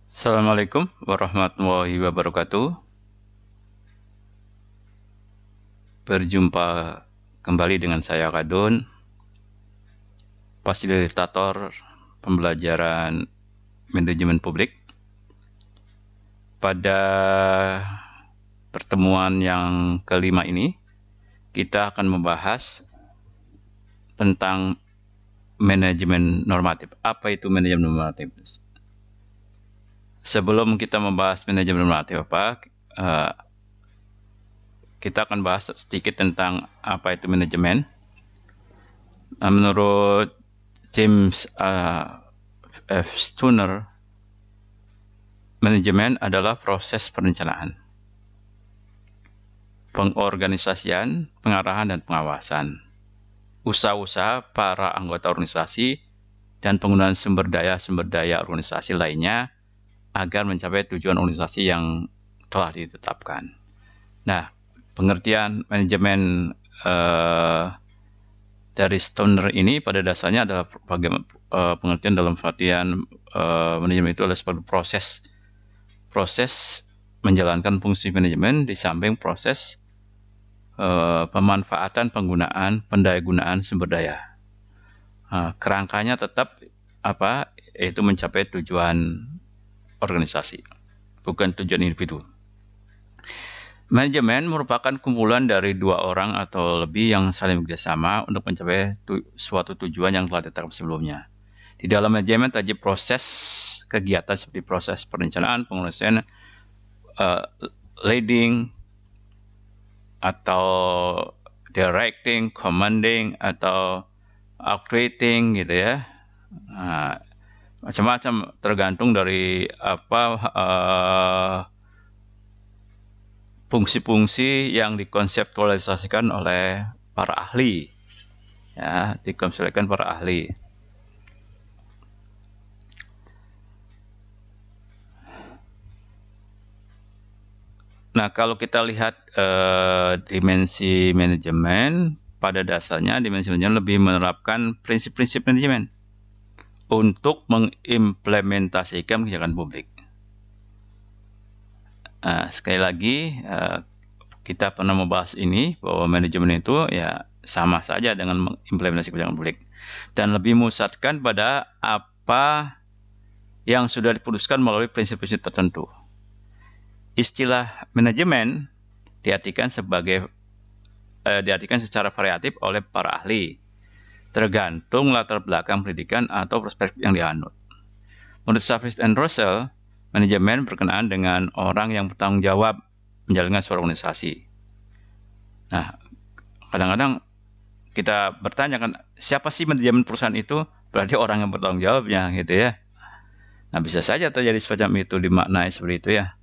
Assalamualaikum warahmatullahi wabarakatuh. Berjumpa kembali dengan saya Kadun, fasilitator pembelajaran manajemen publik. Pada pertemuan yang kelima ini, kita akan membahas tentang manajemen normatif. Apa itu manajemen normatif? Sebelum kita membahas manajemen normatif kita akan bahas sedikit tentang apa itu manajemen. Menurut James F. Stonor, manajemen adalah proses perencanaan, pengorganisasian, pengarahan, dan pengawasan usaha-usaha para anggota organisasi dan penggunaan sumber daya organisasi lainnya agar mencapai tujuan organisasi yang telah ditetapkan. Nah, pengertian manajemen dari Stonor ini pada dasarnya adalah pengertian dalam artian manajemen itu adalah sebagai proses menjalankan fungsi manajemen di samping proses pemanfaatan, penggunaan, pendayagunaan sumber daya. Kerangkanya tetap yaitu mencapai tujuan organisasi, bukan tujuan individu. Manajemen merupakan kumpulan dari dua orang atau lebih yang saling bekerjasama untuk mencapai suatu tujuan yang telah ditetapkan sebelumnya. Di dalam manajemen terjadi proses kegiatan seperti proses perencanaan, pengorganisasian, leading, atau directing, commanding, atau actuating gitu ya. Macam-macam tergantung dari fungsi-fungsi yang dikonseptualisasikan oleh para ahli, ya, dikonseptualisasikan para ahli. Nah, kalau kita lihat dimensi manajemen, pada dasarnya dimensi manajemen lebih menerapkan prinsip-prinsip manajemen untuk mengimplementasikan kebijakan publik. Sekali lagi, kita pernah membahas ini bahwa manajemen itu ya sama saja dengan mengimplementasi kebijakan publik dan lebih memusatkan pada apa yang sudah diputuskan melalui prinsip-prinsip tertentu. Istilah manajemen diartikan secara variatif oleh para ahli, tergantung latar belakang pendidikan atau perspektif yang dianut. Menurut Savage and Russell, manajemen berkenaan dengan orang yang bertanggung jawab menjalankan suatu organisasi. Nah, kadang-kadang kita bertanya kan, siapa sih manajemen perusahaan itu? Berarti orang yang bertanggung jawabnya, gitu ya. Nah, bisa saja terjadi semacam itu, dimaknai seperti itu ya.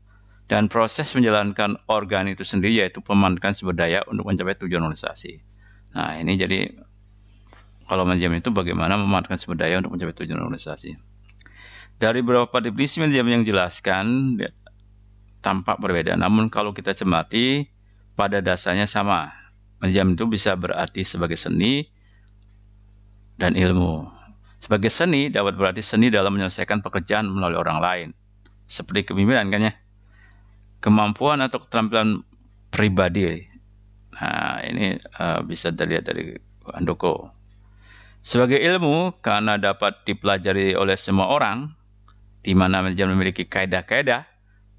Dan proses menjalankan organ itu sendiri yaitu pemanfaatan sumber daya untuk mencapai tujuan organisasi. Nah, ini jadi kalau manajemen itu bagaimana memanfaatkan sumber daya untuk mencapai tujuan organisasi. Dari beberapa definisi manajemen yang dijelaskan tampak berbeda, namun kalau kita cermati pada dasarnya sama. Manajemen itu bisa berarti sebagai seni dan ilmu. Sebagai seni dapat berarti seni dalam menyelesaikan pekerjaan melalui orang lain, seperti kepemimpinan kan ya. Kemampuan atau keterampilan pribadi. Nah, ini bisa dilihat dari Handoko. Sebagai ilmu, karena dapat dipelajari oleh semua orang, di mana manajemen memiliki kaidah-kaidah,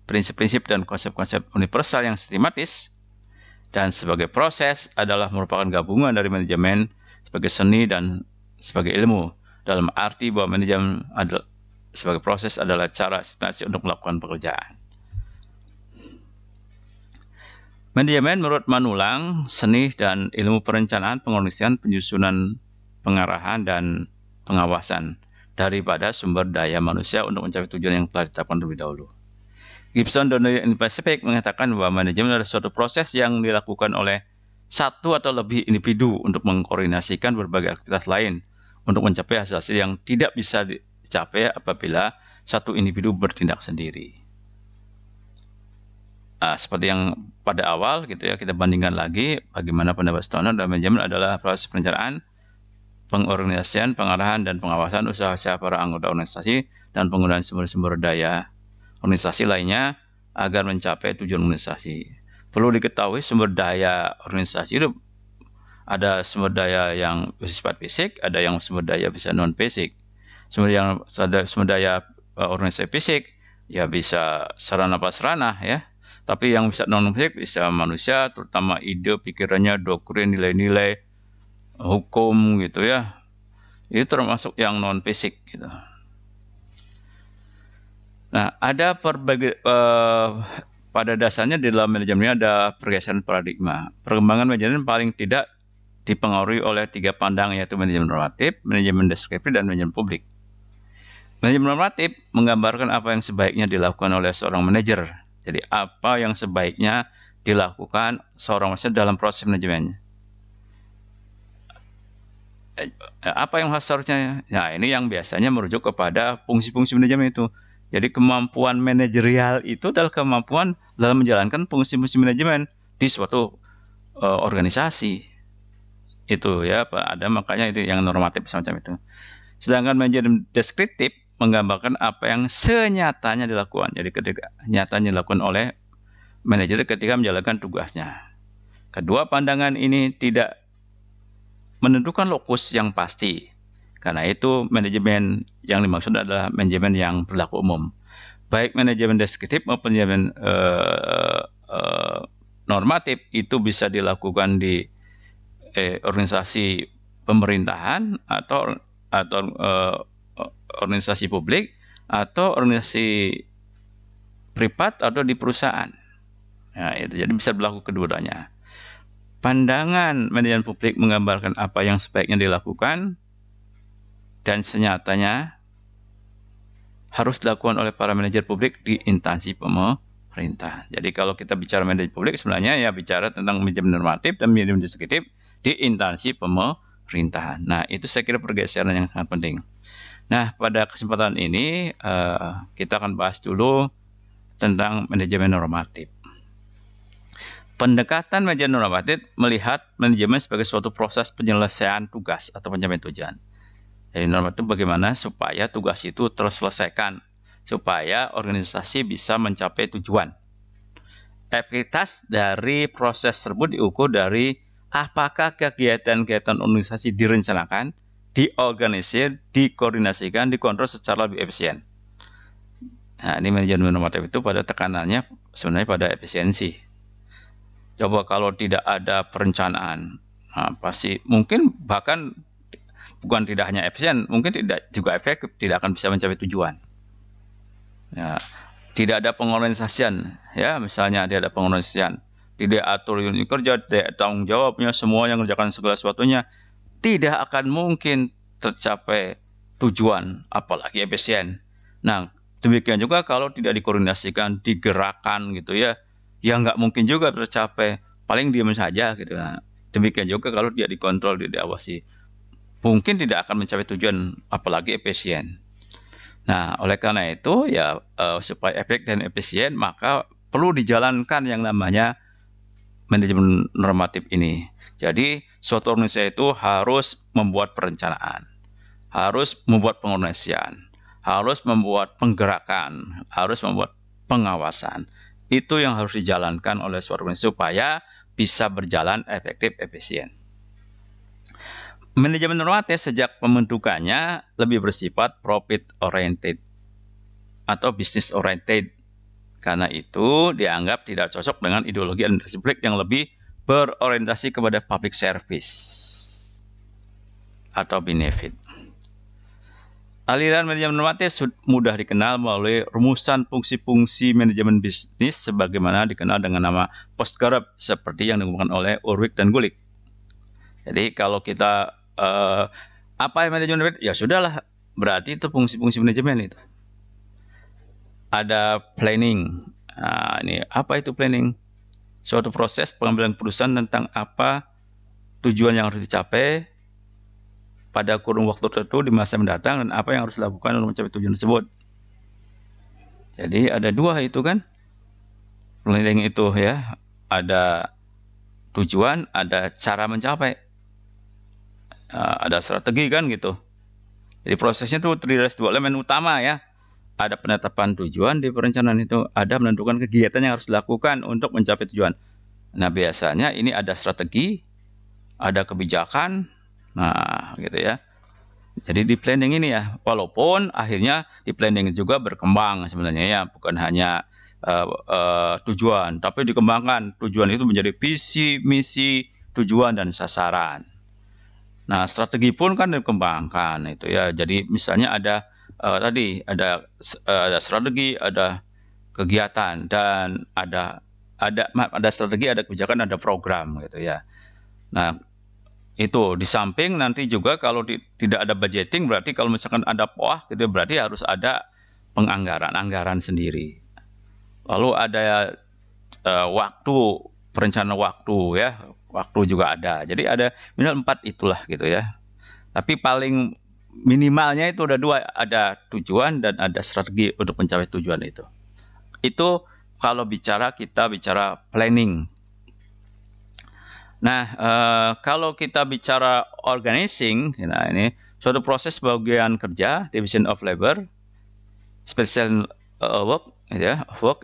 prinsip-prinsip dan konsep-konsep universal yang sistematis, dan sebagai proses adalah merupakan gabungan dari manajemen sebagai seni dan sebagai ilmu, dalam arti bahwa manajemen sebagai proses adalah cara sistematis untuk melakukan pekerjaan. Manajemen menurut Manulang, seni dan ilmu perencanaan, pengorganisasian, penyusunan, pengarahan, dan pengawasan daripada sumber daya manusia untuk mencapai tujuan yang telah ditetapkan terlebih dahulu. Gibson dan Pacific mengatakan bahwa manajemen adalah suatu proses yang dilakukan oleh satu atau lebih individu untuk mengkoordinasikan berbagai aktivitas lain untuk mencapai hasil-hasil yang tidak bisa dicapai apabila satu individu bertindak sendiri. Seperti yang pada awal gitu ya, kita bandingkan lagi bagaimana pendapat Stonor dalam manajemen adalah proses perencanaan, pengorganisasian, pengarahan, dan pengawasan usaha-usaha para anggota organisasi dan penggunaan sumber-sumber daya organisasi lainnya agar mencapai tujuan organisasi. Perlu diketahui sumber daya organisasi itu ada sumber daya yang bersifat fisik, ada yang sumber daya bisa non fisik. Sumber daya organisasi fisik ya bisa sarana prasarana ya. Tapi yang bisa non fisik bisa manusia, terutama ide, pikirannya, doktrin, nilai-nilai, hukum gitu ya. Itu termasuk yang non fisik gitu. Nah, ada pada dasarnya di dalam manajemen ada pergeseran paradigma. Perkembangan manajemen paling tidak dipengaruhi oleh 3 pandang, yaitu manajemen normatif, manajemen deskriptif, dan manajemen publik. Manajemen normatif menggambarkan apa yang sebaiknya dilakukan oleh seorang manajer. Jadi apa yang sebaiknya dilakukan seorang manajer dalam proses manajemennya. Apa yang seharusnya? Nah, ini yang biasanya merujuk kepada fungsi-fungsi manajemen itu. Jadi kemampuan manajerial itu adalah kemampuan dalam menjalankan fungsi-fungsi manajemen di suatu organisasi. Itu ya, ada makanya itu yang normatif semacam itu. Sedangkan manajemen deskriptif menggambarkan apa yang senyatanya dilakukan. Jadi ketika nyatanya dilakukan oleh manajer ketika menjalankan tugasnya. Kedua pandangan ini tidak menentukan lokus yang pasti. Karena itu manajemen yang dimaksud adalah manajemen yang berlaku umum. Baik manajemen deskriptif maupun manajemen normatif itu bisa dilakukan di organisasi pemerintahan atau organisasi publik atau organisasi privat atau di perusahaan. Nah, itu jadi bisa berlaku keduanya. Pandangan manajemen publik menggambarkan apa yang sebaiknya dilakukan dan senyatanya harus dilakukan oleh para manajer publik di instansi pemerintah. Jadi kalau kita bicara manajemen publik sebenarnya ya bicara tentang manajemen normatif dan manajemen deskriptif di instansi pemerintahan. Nah, itu saya kira pergeseran yang sangat penting. Nah, pada kesempatan ini kita akan bahas dulu tentang manajemen normatif. Pendekatan manajemen normatif melihat manajemen sebagai suatu proses penyelesaian tugas atau pencapaian tujuan. Jadi normatif bagaimana supaya tugas itu terselesaikan, supaya organisasi bisa mencapai tujuan. Efektivitas dari proses tersebut diukur dari apakah kegiatan-kegiatan organisasi direncanakan, diorganisir, dikoordinasikan, dikontrol secara lebih efisien. Nah, ini manajemen normatif itu pada tekanannya sebenarnya pada efisiensi. Coba kalau tidak ada perencanaan, nah, pasti mungkin bahkan bukan tidak hanya efisien, mungkin tidak juga efektif, tidak akan bisa mencapai tujuan. Ya, tidak ada pengorganisasian, ya misalnya tidak ada pengorganisasian, tidak atur unit kerja, tidak tanggung jawabnya, semua yang mengerjakan segala sesuatunya, tidak akan mungkin tercapai tujuan, apalagi efisien. Nah, demikian juga kalau tidak dikoordinasikan, digerakkan gitu ya, ya nggak mungkin juga tercapai, paling diam saja gitu. Nah, demikian juga kalau tidak dikontrol, tidak diawasi, mungkin tidak akan mencapai tujuan, apalagi efisien. Nah, oleh karena itu ya supaya efektif dan efisien maka perlu dijalankan yang namanya manajemen normatif ini. Jadi suatu organisasi itu harus membuat perencanaan, harus membuat pengorganisasian, harus membuat penggerakan, harus membuat pengawasan. Itu yang harus dijalankan oleh suatu organisasi supaya bisa berjalan efektif, efisien. Manajemen normatif sejak pembentukannya lebih bersifat profit oriented atau business oriented. Karena itu dianggap tidak cocok dengan ideologi administrasi publik yang lebih berorientasi kepada public service atau benefit. Aliran manajemen normatif mudah dikenal melalui rumusan fungsi-fungsi manajemen bisnis sebagaimana dikenal dengan nama Postgroup seperti yang dikembangkan oleh Urwig dan Gulick. Jadi kalau kita apa yang manajemen normatif? Ya sudahlah, berarti itu fungsi-fungsi manajemen itu. Ada planning. Nah, ini apa itu planning? Suatu proses pengambilan keputusan tentang apa tujuan yang harus dicapai pada kurun waktu tertentu di masa mendatang dan apa yang harus dilakukan untuk mencapai tujuan tersebut. Jadi ada dua itu kan. Planning itu ya, ada tujuan, ada cara mencapai. Ada strategi kan gitu. Jadi prosesnya itu terdiri dari dua elemen utama ya. ada penetapan tujuan di perencanaan itu, ada menentukan kegiatan yang harus dilakukan untuk mencapai tujuan. Nah, biasanya ini ada strategi, ada kebijakan, nah gitu ya. Jadi di planning ini ya, walaupun akhirnya di planning juga berkembang sebenarnya ya, bukan hanya tujuan, tapi dikembangkan tujuan itu menjadi visi, misi, tujuan dan sasaran. Nah, strategi pun kan dikembangkan itu ya. Jadi misalnya ada tadi ada strategi, ada kegiatan dan ada strategi, ada kebijakan, ada program gitu ya. Nah, itu di samping nanti juga kalau tidak ada budgeting, berarti kalau misalkan ada POA gitu berarti harus ada anggaran sendiri. Lalu ada waktu, perencanaan waktu ya, waktu juga ada. Jadi ada minimal 4 itulah gitu ya. Tapi paling minimalnya itu ada 2, ada tujuan dan ada strategi untuk mencapai tujuan itu. Itu kalau kita bicara planning. Nah, kalau kita bicara organizing, nah ini suatu proses bagian kerja, division of labor, special work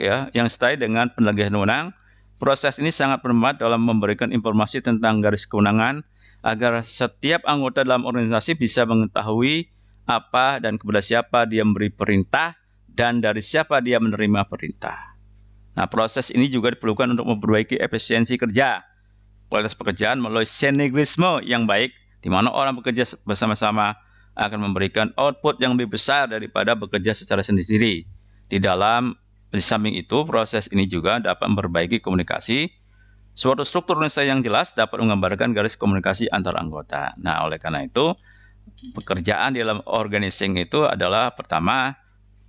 ya, yang sesuai dengan pembagian wewenang. Proses ini sangat bermanfaat dalam memberikan informasi tentang garis kewenangan agar setiap anggota dalam organisasi bisa mengetahui apa dan kepada siapa dia memberi perintah dan dari siapa dia menerima perintah. Nah, proses ini juga diperlukan untuk memperbaiki efisiensi kerja, kualitas pekerjaan melalui sinergisme yang baik, di mana orang bekerja bersama-sama akan memberikan output yang lebih besar daripada bekerja secara sendiri-sendiri. Di samping itu, proses ini juga dapat memperbaiki komunikasi. Suatu struktur organisasi yang jelas dapat menggambarkan garis komunikasi antar anggota. Nah, oleh karena itu, pekerjaan di dalam organizing itu adalah pertama,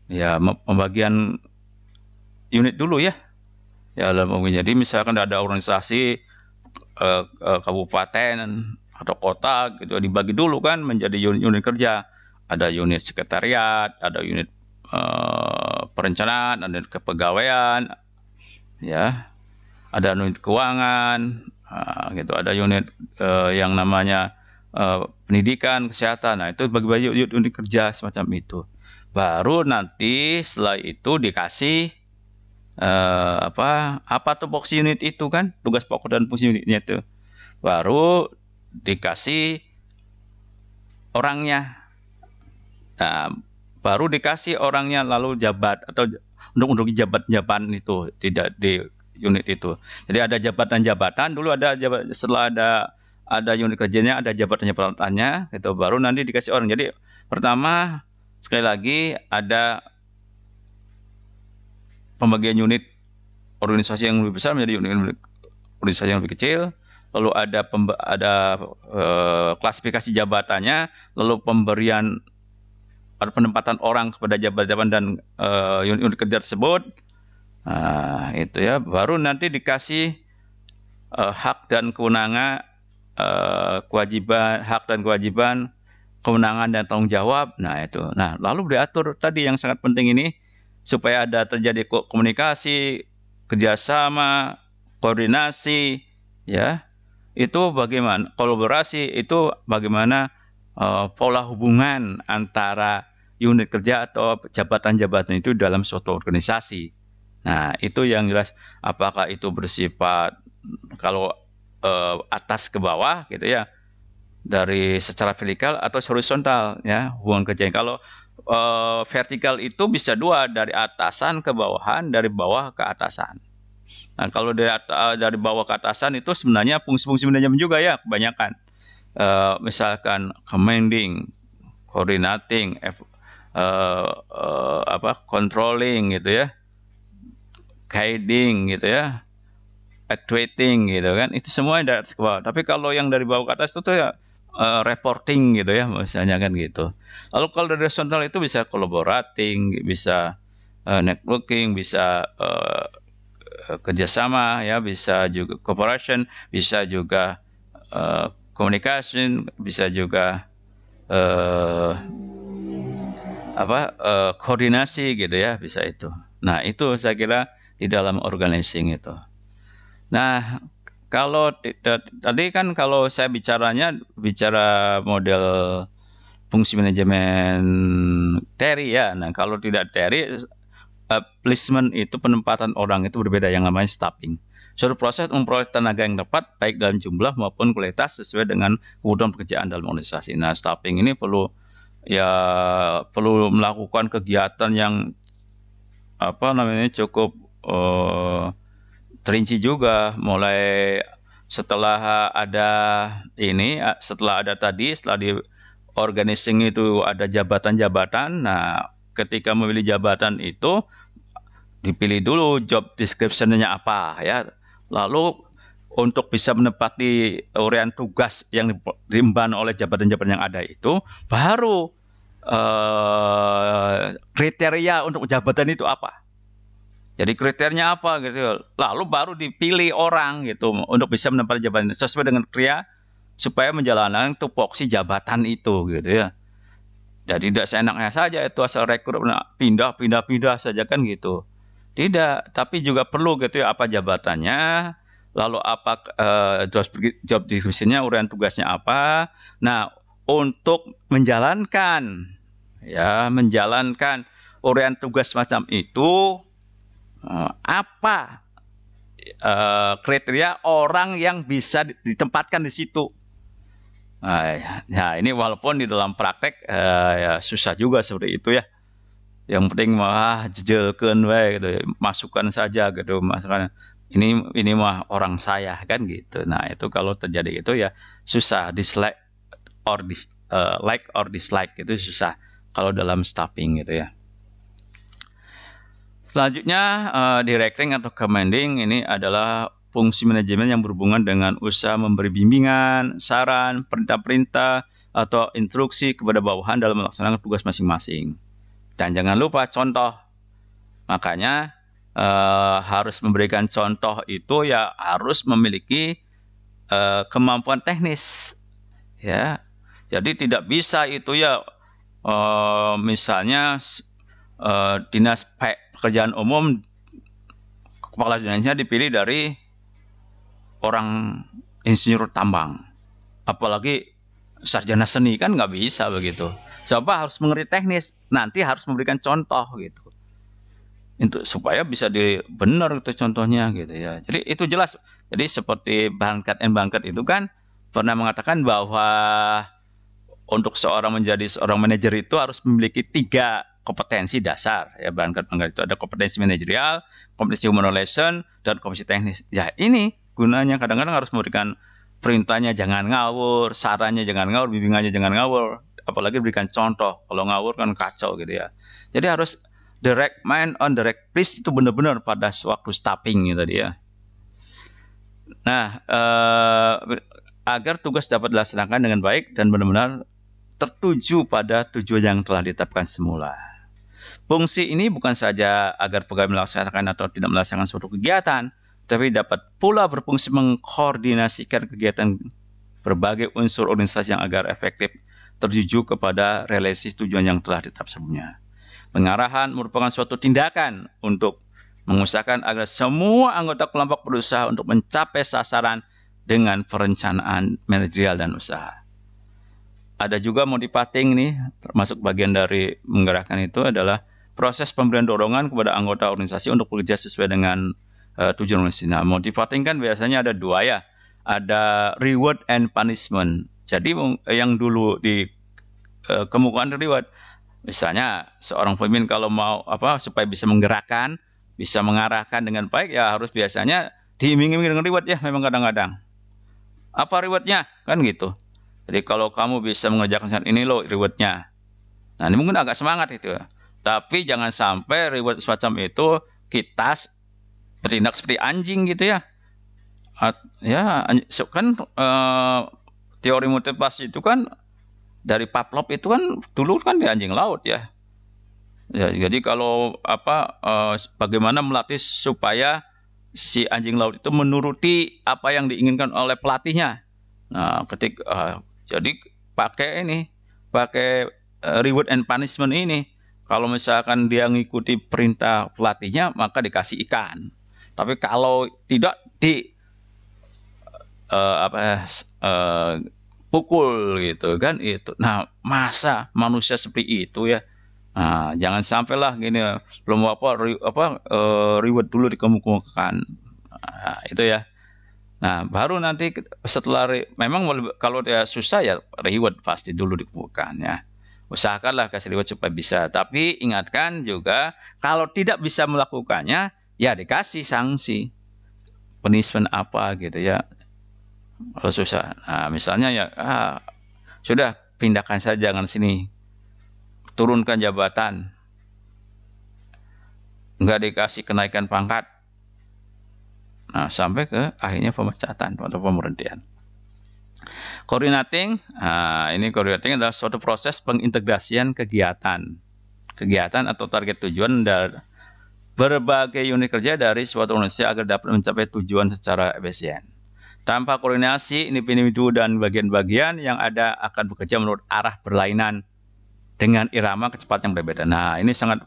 ya pembagian unit dulu ya. Ya, jadi misalkan ada organisasi kabupaten atau kota gitu dibagi dulu kan menjadi unit kerja. Ada unit sekretariat, ada unit perencanaan, ada kepegawaian, ya, ada unit keuangan, gitu, ada unit yang namanya pendidikan, kesehatan. Nah, itu bagi-bagi unit kerja semacam itu. Baru nanti setelah itu dikasih apa tupoksi unit itu kan, tugas pokok dan fungsi unitnya itu. Baru dikasih orangnya. Nah, baru dikasih orangnya lalu jabat atau untuk jabatan itu tidak di unit itu. Jadi ada jabatan-jabatan dulu, setelah ada unit kerjanya, ada jabatan-jabatannya itu, baru nanti dikasih orang. Jadi pertama sekali lagi ada pembagian unit organisasi yang lebih besar menjadi unit organisasi yang lebih kecil, lalu ada klasifikasi jabatannya, lalu pemberian penempatan orang kepada jabatan dan unit kerja tersebut. Nah, itu ya, baru nanti dikasih hak dan kewenangan, hak dan kewajiban, kewenangan dan tanggung jawab. Nah, itu. Nah, lalu diatur tadi yang sangat penting ini supaya ada terjadi komunikasi, kerjasama, koordinasi, ya. Itu bagaimana kolaborasi, itu bagaimana pola hubungan antara unit kerja atau jabatan-jabatan itu dalam suatu organisasi. Nah, itu yang jelas, apakah itu bersifat kalau atas ke bawah gitu ya, dari secara vertikal atau horizontal ya, hubungan kerja. Kalau vertikal itu bisa dua, dari atasan ke bawahan, dari bawah ke atasan. Nah, kalau dari bawah ke atasan itu sebenarnya fungsi-fungsi manajemen juga ya kebanyakan. Misalkan commanding, coordinating, controlling gitu ya, guiding gitu ya, actuating gitu kan, itu semua dari atas ke bawah. Tapi kalau yang dari bawah ke atas itu tuh ya, reporting gitu ya, misalnya kan gitu. Lalu kalau dari horizontal itu bisa collaborating, bisa networking, bisa kerjasama ya, bisa juga cooperation, bisa juga communication, bisa juga koordinasi gitu ya, bisa itu. Nah, itu saya kira di dalam organizing itu. Nah, kalau tadi kan kalau saya bicara model fungsi manajemen Terry ya. Nah, kalau tidak Terry, placement itu penempatan orang itu berbeda, yang namanya staffing. Suatu proses memperoleh tenaga yang tepat baik dalam jumlah maupun kualitas sesuai dengan kebutuhan pekerjaan dalam organisasi. Nah, staffing ini perlu melakukan kegiatan yang cukup terinci juga, mulai setelah di organizing itu ada jabatan-jabatan. Nah, ketika memilih jabatan itu dipilih dulu job description-nya apa ya. Lalu untuk bisa menepati urean tugas yang diemban oleh jabatan-jabatan yang ada itu, baru kriteria untuk jabatan itu apa. Jadi kriterianya apa gitu. Lalu baru dipilih orang gitu untuk bisa menempati jabatan itu sesuai dengan kriteria supaya menjalankan tupoksi jabatan itu gitu ya. Jadi tidak seenaknya saja itu asal rekrut pindah saja kan gitu. Tidak, tapi juga perlu gitu ya, apa jabatannya, lalu apa job description-nya, urean tugasnya apa. Nah, untuk menjalankan urean tugas macam itu, apa kriteria orang yang bisa ditempatkan di situ. Nah, ini walaupun di dalam praktek ya susah juga seperti itu ya. Yang penting jejelkeun we gitu, masukkan saja gitu, masukkan ini mah orang saya kan gitu. Nah, itu kalau terjadi itu ya susah, like or dislike itu susah kalau dalam staffing gitu ya. Selanjutnya directing atau commanding ini adalah fungsi manajemen yang berhubungan dengan usaha memberi bimbingan, saran, perintah-perintah atau instruksi kepada bawahan dalam melaksanakan tugas masing-masing. Dan jangan lupa contoh. Makanya harus memberikan contoh itu ya harus memiliki kemampuan teknis. Ya, jadi tidak bisa itu ya misalnya dinas pekerjaan umum, kepala dinasnya dipilih dari orang insinyur tambang, apalagi sarjana seni, kan nggak bisa begitu. Coba harus mengerti teknis, nanti harus memberikan contoh gitu, untuk supaya bisa benar itu contohnya gitu ya. Jadi itu jelas. Jadi seperti Bankert and Bankert itu kan pernah mengatakan bahwa untuk menjadi seorang manajer itu harus memiliki 3 kompetensi dasar ya. Bankert itu ada kompetensi manajerial, kompetensi human relation, dan kompetensi teknis. Ya, ini gunanya kadang-kadang harus memberikan perintahnya jangan ngawur, sarannya jangan ngawur, bimbingannya jangan ngawur, apalagi berikan contoh. Kalau ngawur kan kacau gitu ya. Jadi harus direct mind on direct place itu benar-benar pada waktu staffing gitu tadi ya. Nah, agar tugas dapat dilaksanakan dengan baik dan benar-benar tertuju pada tujuan yang telah ditetapkan semula. Fungsi ini bukan saja agar pegawai melaksanakan atau tidak melaksanakan suatu kegiatan, tapi dapat pula berfungsi mengkoordinasikan kegiatan berbagai unsur organisasi yang agar efektif tertuju kepada realisasi tujuan yang telah ditetapkan sebelumnya. Pengarahan merupakan suatu tindakan untuk mengusahakan agar semua anggota kelompok berusaha untuk mencapai sasaran dengan perencanaan manajerial dan usaha. Ada juga motivating nih, termasuk bagian dari menggerakkan itu adalah proses pemberian dorongan kepada anggota organisasi untuk bekerja sesuai dengan tujuan organisasi. Nah, motivating kan biasanya ada 2 ya, ada reward and punishment. Jadi yang dulu di kemukakan reward, misalnya seorang pemimpin kalau mau supaya bisa menggerakkan, bisa mengarahkan dengan baik ya harus biasanya diiming-iming dengan reward ya. Memang kadang-kadang apa rewardnya kan gitu. Jadi kalau kamu bisa mengerjakan ini loh rewardnya. Nah, ini mungkin agak semangat itu ya. Tapi jangan sampai reward semacam itu kita bertindak seperti anjing gitu ya. Ya kan teori motivasi itu kan dari Pavlov itu kan dulu kan di anjing laut ya. Ya, jadi kalau bagaimana melatih supaya si anjing laut itu menuruti apa yang diinginkan oleh pelatihnya. Nah, jadi pakai reward and punishment ini. Kalau misalkan dia mengikuti perintah pelatihnya, maka dikasih ikan. Tapi kalau tidak pukul gitu kan itu. Nah, masa manusia seperti itu ya? Nah, jangan sampailah gini belum reward dulu dikemukakan. Nah, itu ya. Nah, baru nanti setelah memang kalau dia susah ya reward pasti dulu dikemukakan ya. Usahakanlah kasih reward supaya bisa. Tapi ingatkan juga kalau tidak bisa melakukannya ya dikasih sanksi. Punishment apa gitu ya. Kalau susah. Nah, misalnya ya sudah pindahkan saja jangan sini. Turunkan jabatan. Enggak dikasih kenaikan pangkat. Nah, sampai ke akhirnya pemecatan atau pemberhentian. Coordinating, ini coordinating adalah suatu proses pengintegrasian kegiatan atau target tujuan dari berbagai unit kerja dari suatu organisasi agar dapat mencapai tujuan secara efisien. Tanpa koordinasi, individu dan bagian-bagian yang ada akan bekerja menurut arah berlainan dengan irama kecepatan yang berbeda. Nah, ini sangat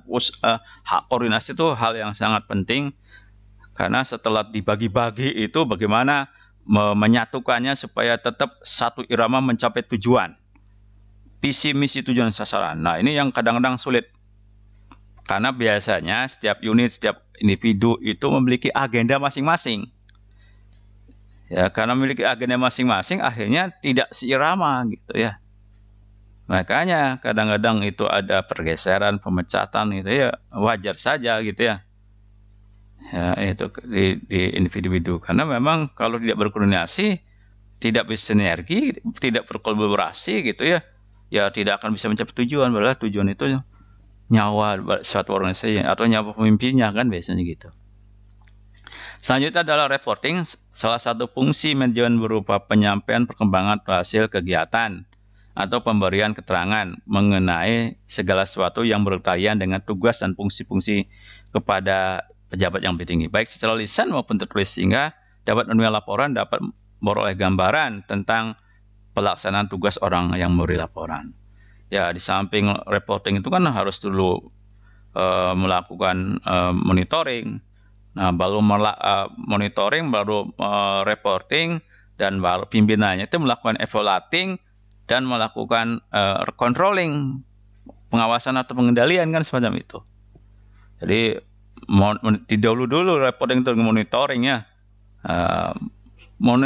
koordinasi itu hal yang sangat penting. Karena setelah dibagi-bagi itu bagaimana menyatukannya supaya tetap satu irama mencapai tujuan. Visi, misi, tujuan, sasaran. Nah, ini yang kadang-kadang sulit. Karena biasanya setiap unit, setiap individu itu memiliki agenda masing-masing. Ya, karena memiliki agenda masing-masing akhirnya tidak seirama gitu ya. Makanya kadang-kadang itu ada pergeseran, pemecatan gitu ya, wajar saja gitu ya. Ya, itu di individu karena memang kalau tidak berkoordinasi, tidak bersinergi, tidak berkolaborasi gitu ya, ya tidak akan bisa mencapai tujuan. Padahal tujuan itu nyawa suatu organisasi atau nyawa pemimpinnya kan biasanya gitu. Selanjutnya adalah reporting. Salah satu fungsi manajemen berupa penyampaian perkembangan hasil kegiatan atau pemberian keterangan mengenai segala sesuatu yang berkaitan dengan tugas dan fungsi-fungsi kepada pejabat yang lebih tinggi, baik secara lisan maupun tertulis, sehingga dapat menerima laporan, dapat memperoleh gambaran tentang pelaksanaan tugas orang yang memberi laporan. Ya, di samping reporting itu kan harus dulu melakukan monitoring. Nah, baru monitoring, baru reporting, dan baru pimpinannya itu melakukan evaluating dan melakukan controlling, pengawasan atau pengendalian kan semacam itu. Jadi dulu reporting itu monitoring ya.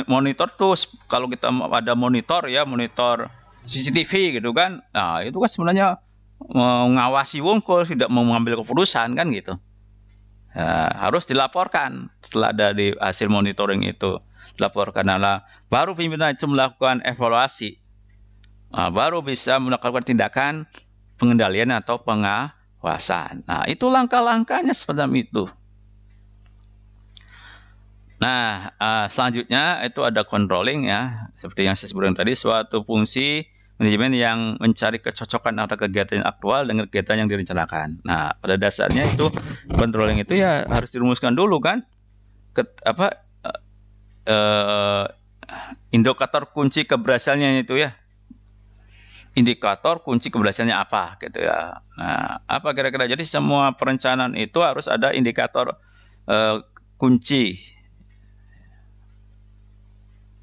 Monitor tuh kalau kita ada monitor ya, monitor CCTV gitu kan. Nah, itu kan sebenarnya mengawasi wongkol, tidak mengambil keputusan kan gitu. Harus dilaporkan setelah ada di hasil monitoring itu dilaporkan. Nah, baru pimpinan itu melakukan evaluasi. Baru bisa melakukan tindakan pengendalian atau pengawasan. Nah, itu langkah-langkahnya seperti itu. Nah, selanjutnya itu ada controlling ya, seperti yang saya sebutkan tadi, suatu fungsi manajemen yang mencari kecocokan antara kegiatan aktual dengan kegiatan yang direncanakan. Nah, pada dasarnya itu controlling itu ya harus dirumuskan dulu kan, indikator kunci keberhasilannya itu ya. Indikator kunci keberhasilannya apa gitu ya. Nah, apa kira-kira? Jadi semua perencanaan itu harus ada indikator kunci.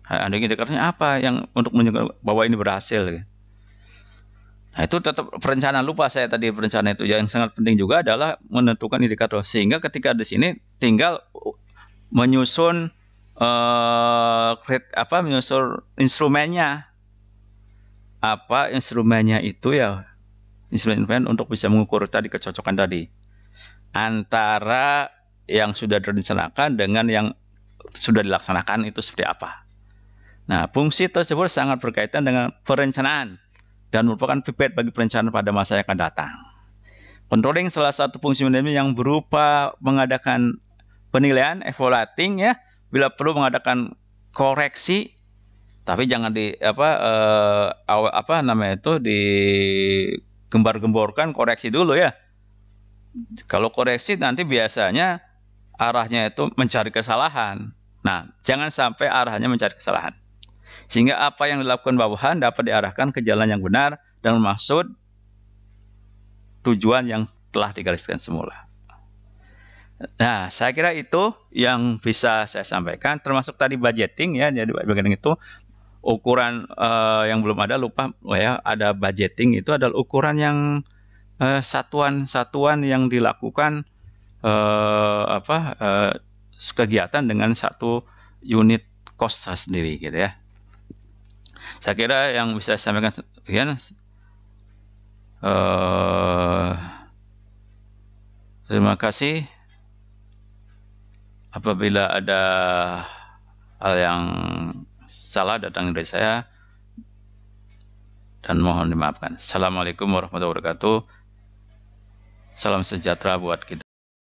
Ada indikatornya apa yang untuk menunjukkan bahwa ini berhasil. Nah, itu tetap perencanaan. Lupa saya tadi perencanaan itu. Yang sangat penting juga adalah menentukan indikator. Sehingga ketika di sini tinggal menyusun menyusun instrumennya. Apa instrumennya itu ya, instrumen untuk bisa mengukur tadi kecocokan tadi antara yang sudah direncanakan dengan yang sudah dilaksanakan itu seperti apa. Nah, fungsi tersebut sangat berkaitan dengan perencanaan dan merupakan pipet bagi perencanaan pada masa yang akan datang. Controlling salah satu fungsi manajemen yang berupa mengadakan penilaian, evaluating ya, bila perlu mengadakan koreksi. Tapi jangan digembar-gemborkan koreksi dulu ya. Kalau koreksi nanti biasanya arahnya itu mencari kesalahan. Nah, jangan sampai arahnya mencari kesalahan. Sehingga apa yang dilakukan bawahan dapat diarahkan ke jalan yang benar dan maksud tujuan yang telah digariskan semula. Nah, saya kira itu yang bisa saya sampaikan, termasuk tadi budgeting ya. Jadi bagian itu ukuran yang belum ada, lupa ya, ada budgeting, itu adalah ukuran yang satuan-satuan yang dilakukan kegiatan dengan satu unit cost sendiri gitu ya. Saya kira yang bisa saya sampaikan sekian. Terima kasih. Apabila ada hal yang salah datang dari saya, dan mohon dimaafkan. Assalamualaikum warahmatullahi wabarakatuh. Salam sejahtera buat kita.